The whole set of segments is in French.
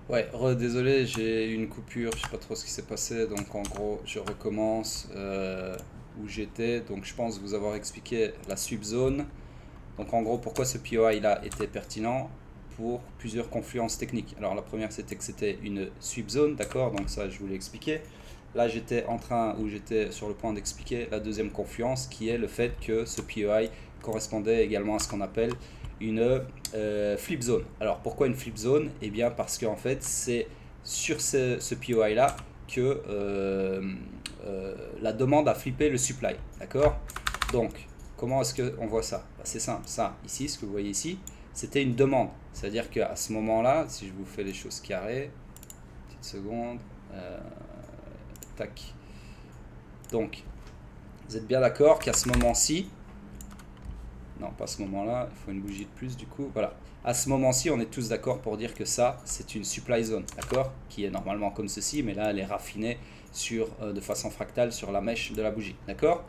Ouais, désolé, j'ai eu une coupure, je sais pas trop ce qui s'est passé, donc en gros, je recommence où j'étais. Donc je pense vous avoir expliqué la subzone. Donc en gros, pourquoi ce POI là était pertinent pour plusieurs confluences techniques. Alors la première, c'était que c'était une subzone, d'accord, donc ça je vous l'ai expliqué. Là, j'étais sur le point d'expliquer la deuxième confluence, qui est le fait que ce POI correspondait également à ce qu'on appelle une flip zone. Alors pourquoi une flip zone? Eh bien parce qu'en fait c'est sur ce POI là que la demande a flippé le supply. D'accord. Donc comment est-ce qu'on voit ça? Bah, c'est simple, ça ici, ce que vous voyez ici, c'était une demande. C'est-à-dire qu'à ce moment là, si je vous fais les choses carrées, petite seconde, tac. Donc vous êtes bien d'accord qu'à ce moment-ci, non, pas à ce moment-là, il faut une bougie de plus du coup. Voilà. À ce moment-ci, on est tous d'accord pour dire que ça, c'est une supply zone, d'accord? Qui est normalement comme ceci, mais là, elle est raffinée de façon fractale sur la mèche de la bougie, d'accord?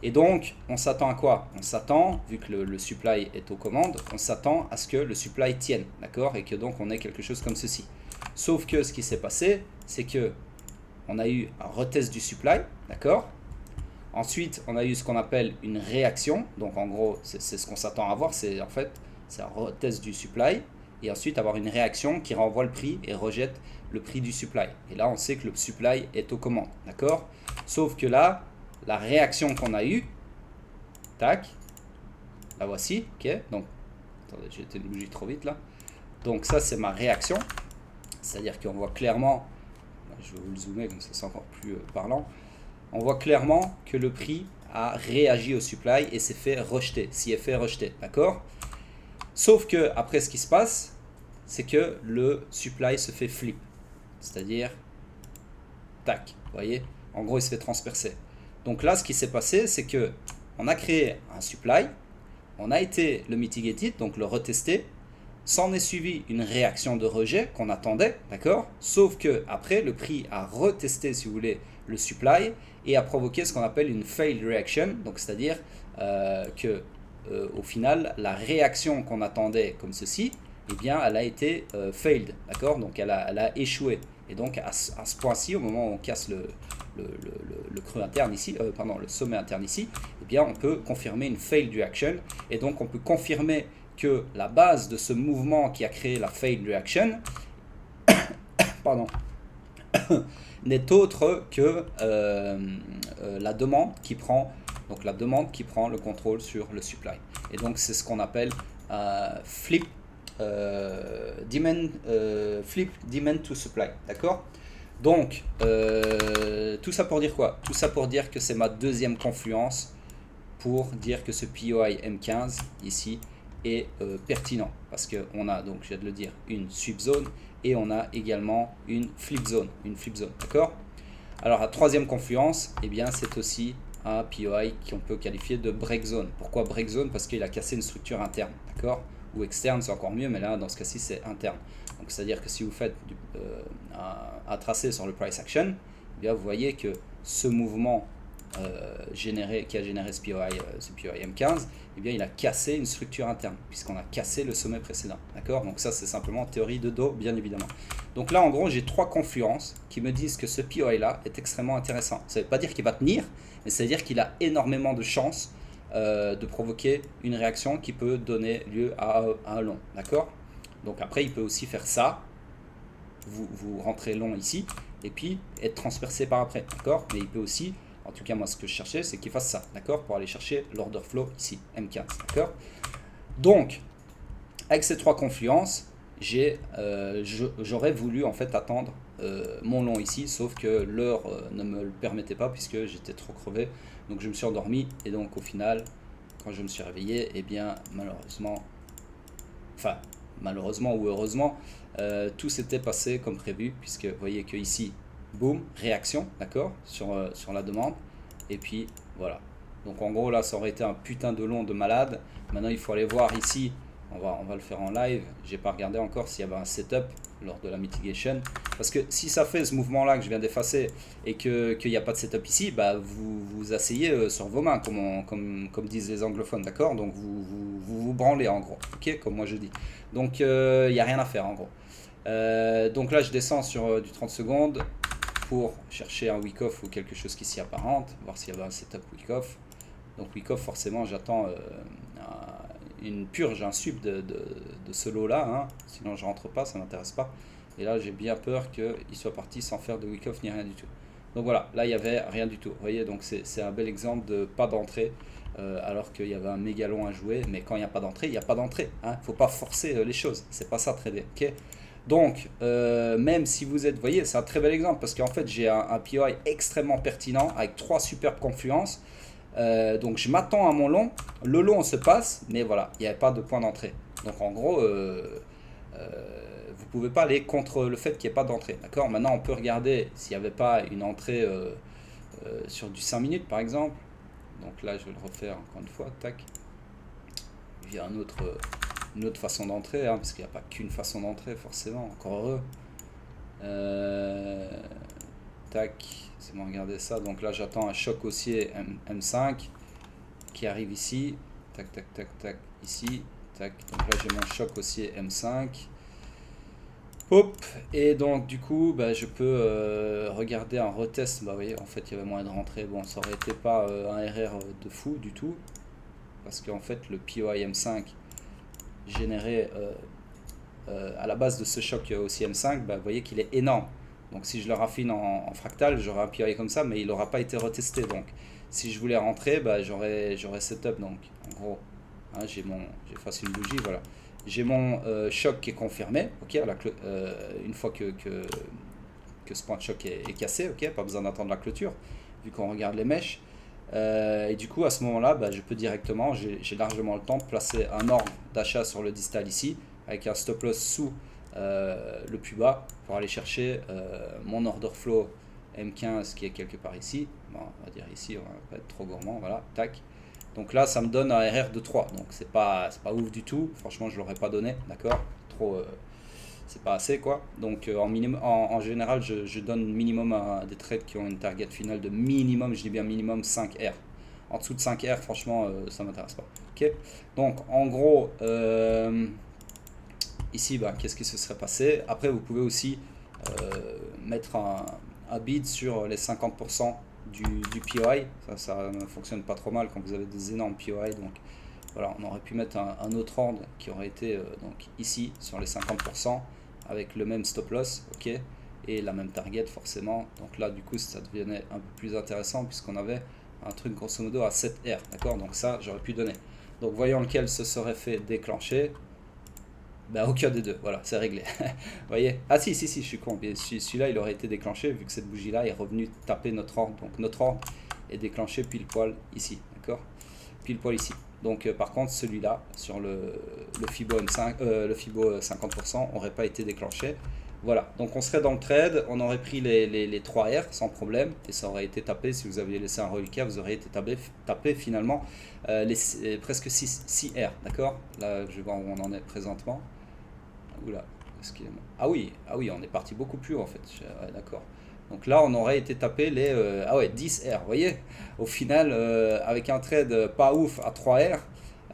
Et donc, on s'attend à quoi? On s'attend, vu que le supply est aux commandes, on s'attend à ce que le supply tienne, d'accord? Et que donc, on ait quelque chose comme ceci. Sauf que ce qui s'est passé, c'est que on a eu un retest du supply, d'accord? Ensuite, on a eu ce qu'on appelle une réaction. Donc en gros, c'est ce qu'on s'attend à avoir. C'est en fait, c'est un retest du supply. Et ensuite, avoir une réaction qui renvoie le prix et rejette le prix du supply. Et là, on sait que le supply est aux commandes. D'accord? Sauf que là, la réaction qu'on a eue, tac, la voici. Ok? Donc, attendez, j'ai été une bougie trop vite là. Donc ça, c'est ma réaction. C'est-à-dire qu'on voit clairement, je vais vous le zoomer comme ça c'est encore plus parlant. On voit clairement que le prix a réagi au supply et s'est fait rejeter, s'y est fait rejeter, d'accord? Sauf que après ce qui se passe, c'est que le supply se fait flip, c'est-à-dire tac, vous voyez? En gros, il se fait transpercer. Donc là, ce qui s'est passé, c'est que on a créé un supply, on a été le mitigated, donc le retester. S'en est suivi une réaction de rejet qu'on attendait, d'accord? Sauf que après, le prix a retesté, si vous voulez, le supply et a provoqué ce qu'on appelle une failed reaction, donc c'est-à-dire que au final, la réaction qu'on attendait comme ceci, eh bien, elle a été failed, d'accord? Donc elle a échoué. Et donc à ce point-ci, au moment où on casse le creux interne ici, pardon, le sommet interne ici, eh bien, on peut confirmer une failed reaction. Et donc on peut confirmer que la base de ce mouvement qui a créé la failed reaction, pardon, n'est autre que la demande qui prend le contrôle sur le supply. Et donc c'est ce qu'on appelle flip demand to supply, d'accord? Donc tout ça pour dire quoi? Tout ça pour dire que c'est ma deuxième confluence pour dire que ce POI M15 ici est pertinent, parce qu'on a donc, je viens de le dire, une subzone et on a également une flip zone, d'accord? Alors la troisième confluence, eh bien c'est aussi un POI qu'on peut qualifier de break zone. Pourquoi break zone? Parce qu'il a cassé une structure interne, d'accord? Ou externe, c'est encore mieux, mais là dans ce cas-ci c'est interne. Donc c'est à dire que si vous faites un tracé sur le price action, eh bien vous voyez que ce mouvement qui a généré ce POI M15, eh bien il a cassé une structure interne, puisqu'on a cassé le sommet précédent, d'accord? Donc ça c'est simplement théorie de dos, bien évidemment. Donc là en gros j'ai trois confluences qui me disent que ce POI là est extrêmement intéressant. Ça ne veut pas dire qu'il va tenir, mais ça veut dire qu'il a énormément de chances de provoquer une réaction qui peut donner lieu à un long, d'accord? Donc après il peut aussi faire ça, vous rentrez long ici, et puis être transpercé par après, d'accord? Mais il peut aussi, en tout cas moi ce que je cherchais, c'est qu'il fasse ça, d'accord? Pour aller chercher l'order flow ici, M15, d'accord? Donc, avec ces trois confluences, j'aurais voulu en fait attendre mon long ici, sauf que l'heure ne me le permettait pas puisque j'étais trop crevé, donc je me suis endormi, et donc au final, quand je me suis réveillé, eh bien malheureusement, enfin malheureusement ou heureusement, tout s'était passé comme prévu, puisque vous voyez que ici, boum, réaction, d'accord, sur la demande, et puis voilà. Donc en gros là ça aurait été un putain de long de malade. Maintenant il faut aller voir ici, on va le faire en live, j'ai pas regardé encore s'il y avait un setup, lors de la mitigation. Parce que si ça fait ce mouvement-là que je viens d'effacer et qu'il n'y a pas de setup ici, bah, vous vous asseyez sur vos mains, comme disent les anglophones, d'accord? Donc vous branlez en gros, ok? Comme moi je dis. Donc il n'y a rien à faire en gros. Donc là je descends sur du 30 secondes pour chercher un week-off ou quelque chose qui s'y apparente, voir s'il y avait un setup week-off. Donc week-off forcément j'attends une purge, un sub de ce lot-là, hein. Sinon je rentre pas, ça m'intéresse pas. Et là j'ai bien peur qu'il soit parti sans faire de week-off ni rien du tout. Donc voilà, là il n'y avait rien du tout. Vous voyez, donc c'est un bel exemple de pas d'entrée, alors qu'il y avait un méga long à jouer. Mais quand il n'y a pas d'entrée, il n'y a pas d'entrée. Hein. Faut pas forcer les choses, c'est pas ça trader. Ok. Donc même si vous êtes, vous voyez, c'est un très bel exemple parce qu'en fait j'ai un POI extrêmement pertinent avec 3 superbes confluences. Donc je m'attends à mon long, le long se passe, mais voilà, il n'y avait pas de point d'entrée. Donc en gros, vous pouvez pas aller contre le fait qu'il n'y ait pas d'entrée. D'accord. Maintenant on peut regarder s'il n'y avait pas une entrée sur du 5 minutes par exemple. Donc là je vais le refaire encore une fois, tac. Il y a une autre façon d'entrer, hein, parce qu'il n'y a pas qu'une façon d'entrer forcément, encore heureux. Tac. C'est bon, regardez ça. Donc là, j'attends un choc haussier M5 qui arrive ici. Tac, tac, tac, tac. Ici. Tac. Donc là, j'ai mon choc haussier M5. Hop. Et donc, du coup, bah, je peux regarder un retest. Bah, vous voyez, en fait, il y avait moyen de rentrer. Bon, ça aurait été pas un RR de fou du tout. Parce qu'en fait, le POI M5 généré à la base de ce choc haussier M5, bah, vous voyez qu'il est énorme. Donc si je le raffine en fractal, j'aurai un POI comme ça, mais il n'aura pas été retesté. Donc si je voulais rentrer, bah, j'aurais setup. Donc en gros, hein, j'efface une bougie, voilà. J'ai mon choc qui est confirmé, ok, une fois que ce point de choc est cassé, ok, pas besoin d'attendre la clôture, vu qu'on regarde les mèches. Et du coup, à ce moment-là, bah, je peux directement, j'ai largement le temps de placer un ordre d'achat sur le distal ici, avec un stop loss sous le plus bas pour aller chercher mon order flow M15 qui est quelque part ici. Bon, on va dire ici, on va pas être trop gourmand, voilà, tac. Donc là, ça me donne un RR de 3, donc c'est pas ouf du tout. Franchement, je l'aurais pas donné, d'accord. Trop, c'est pas assez quoi. Donc en général, je donne minimum à des trades qui ont une target finale de minimum, je dis bien minimum 5 R. En dessous de 5 R, franchement, ça m'intéresse pas. Ok. Donc en gros. Ici, bah, qu'est-ce qui se serait passé? Après, vous pouvez aussi mettre un bid sur les 50% du POI. Ça ne fonctionne pas trop mal quand vous avez des énormes POI. Donc voilà, on aurait pu mettre un autre ordre qui aurait été donc ici sur les 50% avec le même stop loss, ok, et la même target forcément. Donc là, du coup, ça devenait un peu plus intéressant puisqu'on avait un truc grosso modo à 7 R, d'accord. Donc ça, j'aurais pu donner. Donc voyons lequel se serait fait déclencher. Ben, aucun des deux, voilà, c'est réglé. Vous voyez? Ah si, je suis con. Celui-là, il aurait été déclenché vu que cette bougie-là est revenue taper notre ordre. Donc notre ordre est déclenché pile poil ici, d'accord? Pile poil ici. Donc par contre, celui-là, sur le Fibo M5, le Fibo 50%, n'aurait pas été déclenché. Voilà, donc on serait dans le trade, on aurait pris les 3 R sans problème, et ça aurait été tapé, si vous aviez laissé un reliquat, vous auriez été tapé finalement presque 6 R, d'accord? Là, je vais voir où on en est présentement. Oula, excusez-moi. Ah oui, on est parti beaucoup plus haut en fait. Ouais, d'accord. Donc là, on aurait été tapé les 10 R. Vous voyez, au final, avec un trade pas ouf à 3 R,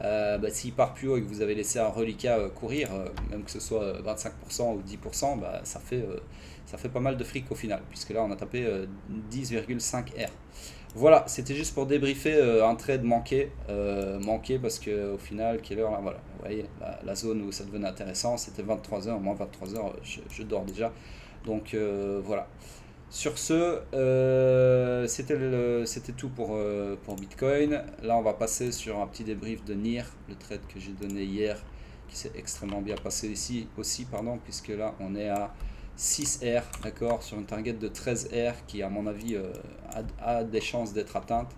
bah, s'il part plus haut et que vous avez laissé un reliquat courir, même que ce soit 25% ou 10%, bah, ça fait pas mal de fric au final, puisque là, on a tapé 10,5 R. Voilà, c'était juste pour débriefer un trade manqué parce que au final, quelle heure là, voilà, vous voyez, la zone où ça devenait intéressant, c'était 23h, moins 23h, je dors déjà. Donc voilà. Sur ce, c'était tout pour Bitcoin. Là, on va passer sur un petit débrief de NIR, le trade que j'ai donné hier, qui s'est extrêmement bien passé ici aussi, pardon, puisque là, on est à 6R, d'accord, sur une target de 13R qui, à mon avis, a des chances d'être atteinte.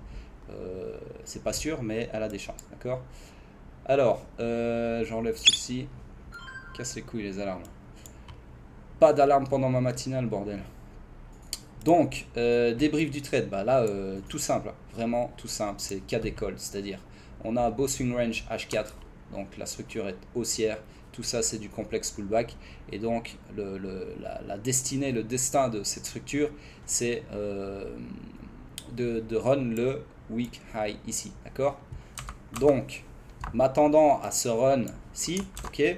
C'est pas sûr, mais elle a des chances, d'accord. Alors, j'enlève ceci. Casse les couilles, les alarmes. Pas d'alarme pendant ma matinale, bordel. Donc, débrief du trade, bah là, tout simple, vraiment tout simple, c'est cas d'école, c'est-à-dire, on a un beau swing range H4, donc la structure est haussière, tout ça c'est du complexe pullback, et donc la destinée, le destin de cette structure, c'est de run le week high ici, d'accord. Donc m'attendant à ce run-ci, ok.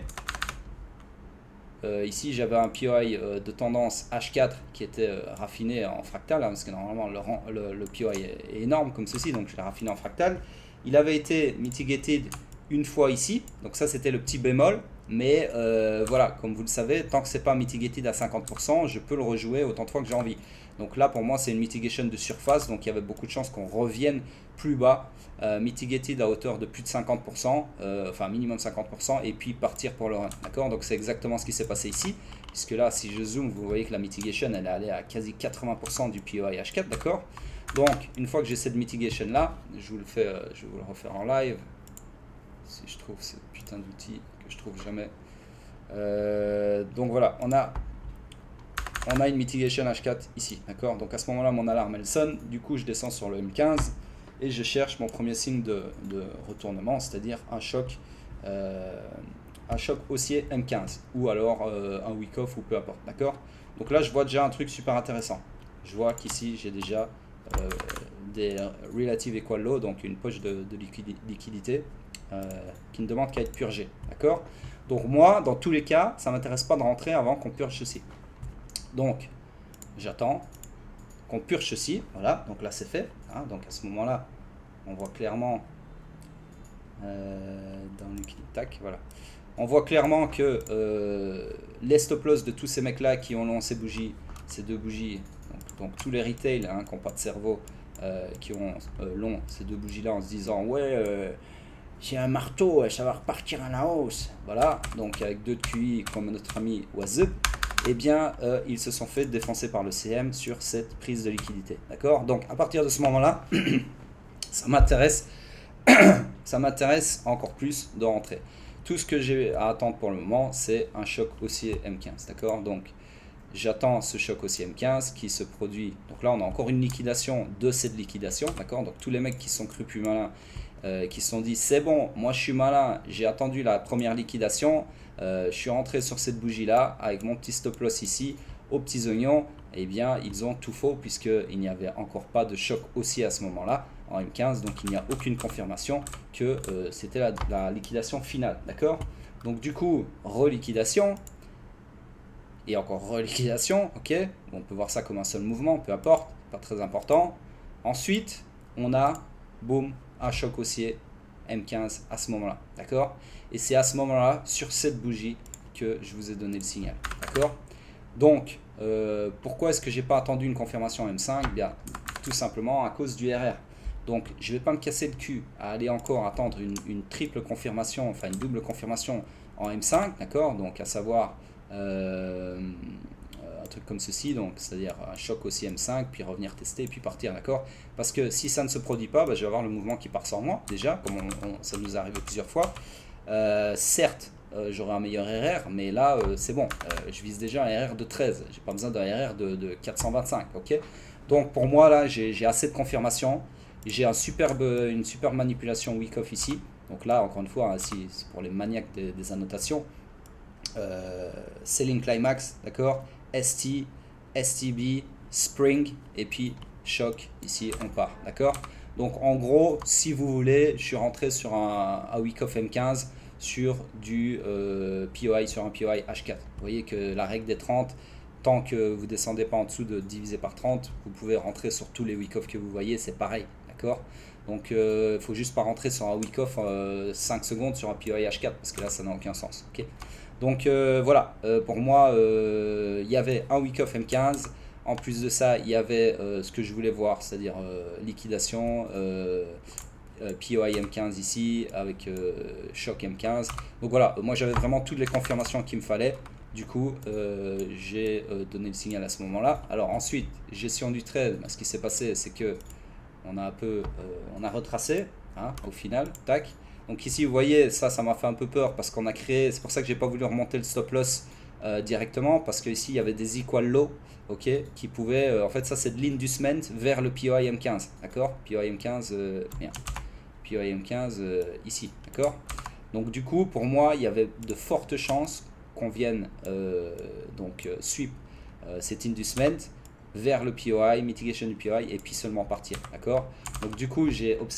Ici j'avais un POI de tendance H4 qui était raffiné en fractal, hein, parce que normalement le POI est énorme comme ceci, donc je l'ai raffiné en fractal. Il avait été mitigated une fois ici, donc ça c'était le petit bémol, mais voilà, comme vous le savez, tant que c'est pas mitigated à 50%, je peux le rejouer autant de fois que j'ai envie. Donc là pour moi c'est une mitigation de surface, donc il y avait beaucoup de chances qu'on revienne plus bas, mitigated à hauteur de plus de 50%, enfin minimum 50%, et puis partir pour le run, d'accord. Donc c'est exactement ce qui s'est passé ici, puisque là si je zoome, vous voyez que la mitigation elle est allée à quasi 80% du POI H4, d'accord. Donc une fois que j'ai cette mitigation là, je vous le fais, je vais vous le refaire en live, si je trouve ce putain d'outil que je trouve jamais. Donc voilà, on a une mitigation H4 ici, d'accord. Donc à ce moment là mon alarme elle sonne, du coup je descends sur le M15 et je cherche mon premier signe de retournement, c'est-à-dire un choc haussier M15, ou alors un week off, ou peu importe, d'accord. Donc là je vois déjà un truc super intéressant, je vois qu'ici j'ai déjà des relative equal low, donc une poche de liquidité qui ne demande qu'à être purgée, d'accord. Donc moi dans tous les cas ça m'intéresse pas de rentrer avant qu'on purge ceci, donc j'attends qu'on purge ceci, voilà, donc là c'est fait, hein. Donc à ce moment là on voit clairement dans le tac, voilà, on voit clairement que les stop loss de tous ces mecs là qui ont lancé bougies, ces deux bougies, donc tous les retail hein, qui n'ont pas de cerveau, qui ont long ces deux bougies là en se disant ouais j'ai un marteau, ça va repartir à la hausse, voilà, donc avec deux de QI comme notre ami Wazub, eh bien ils se sont fait défoncer par le CM sur cette prise de liquidité, d'accord. Donc à partir de ce moment là ça m'intéresse encore plus de rentrer. Tout ce que j'ai à attendre pour le moment c'est un choc haussier M15, d'accord. Donc j'attends ce choc haussier M15 qui se produit, donc là on a encore une liquidation de cette liquidation, d'accord. Donc tous les mecs qui sont crus plus malins, qui se sont dit c'est bon, moi je suis malin, j'ai attendu la première liquidation, je suis rentré sur cette bougie là avec mon petit stop loss ici aux petits oignons, et bien ils ont tout faux, puisqu'il n'y avait encore pas de choc haussier à ce moment là en M15, donc il n'y a aucune confirmation que c'était la liquidation finale, d'accord. Donc du coup reliquidation et encore reliquidation, ok, on peut voir ça comme un seul mouvement, peu importe, pas très important. Ensuite on a boum un choc haussier M15 à ce moment là, d'accord. Et c'est à ce moment là sur cette bougie que je vous ai donné le signal, d'accord. Donc pourquoi est-ce que j'ai pas attendu une confirmation M5? Bien tout simplement à cause du RR. Donc je vais pas me casser le cul à aller encore attendre une triple confirmation, enfin une double confirmation en M5, d'accord. Donc à savoir un truc comme ceci, donc c'est-à-dire un choc aussi M5, puis revenir tester et puis partir, d'accord. Parce que si ça ne se produit pas, bah, je vais avoir le mouvement qui part sans moi, déjà, comme ça nous est arrivé plusieurs fois. Certes, j'aurai un meilleur RR, mais là, c'est bon, je vise déjà un RR de 13, j'ai pas besoin d'un RR de 425, ok. Donc pour moi, là, j'ai assez de confirmation, j'ai une superbe manipulation week-off ici. Donc là, encore une fois, hein, si c'est pour les maniaques des annotations, Selling Climax, d'accord, ST, STB, Spring, et puis choc, ici on part, d'accord. Donc en gros, si vous voulez, je suis rentré sur un week-off M15 sur du POI, sur un POI H4. Vous voyez que la règle des 30, tant que vous descendez pas en dessous de divisé par 30, vous pouvez rentrer sur tous les week-off que vous voyez, c'est pareil, d'accord. Donc il faut juste pas rentrer sur un week-off 5 secondes sur un POI H4, parce que là ça n'a aucun sens, ok. Donc voilà, pour moi il y avait un week-off M15, en plus de ça il y avait ce que je voulais voir, c'est-à-dire liquidation, POI M15 ici avec choc M15. Donc voilà, moi j'avais vraiment toutes les confirmations qu'il me fallait, du coup j'ai donné le signal à ce moment là. Alors ensuite, gestion du trade, ce qui s'est passé c'est que on a retracé, hein, au final, tac. Donc ici vous voyez, ça m'a fait un peu peur parce qu'on a créé, c'est pour ça que j'ai pas voulu remonter le stop loss directement, parce que ici il y avait des equal low, ok, qui pouvaient, en fait ça c'est de l'inducement vers le POI M15, d'accord, POI M15, POI M15 ici, d'accord. Donc du coup, pour moi, il y avait de fortes chances qu'on vienne sweep cet inducement vers le POI, mitigation du POI, et puis seulement partir, d'accord? Donc du coup, j'ai observé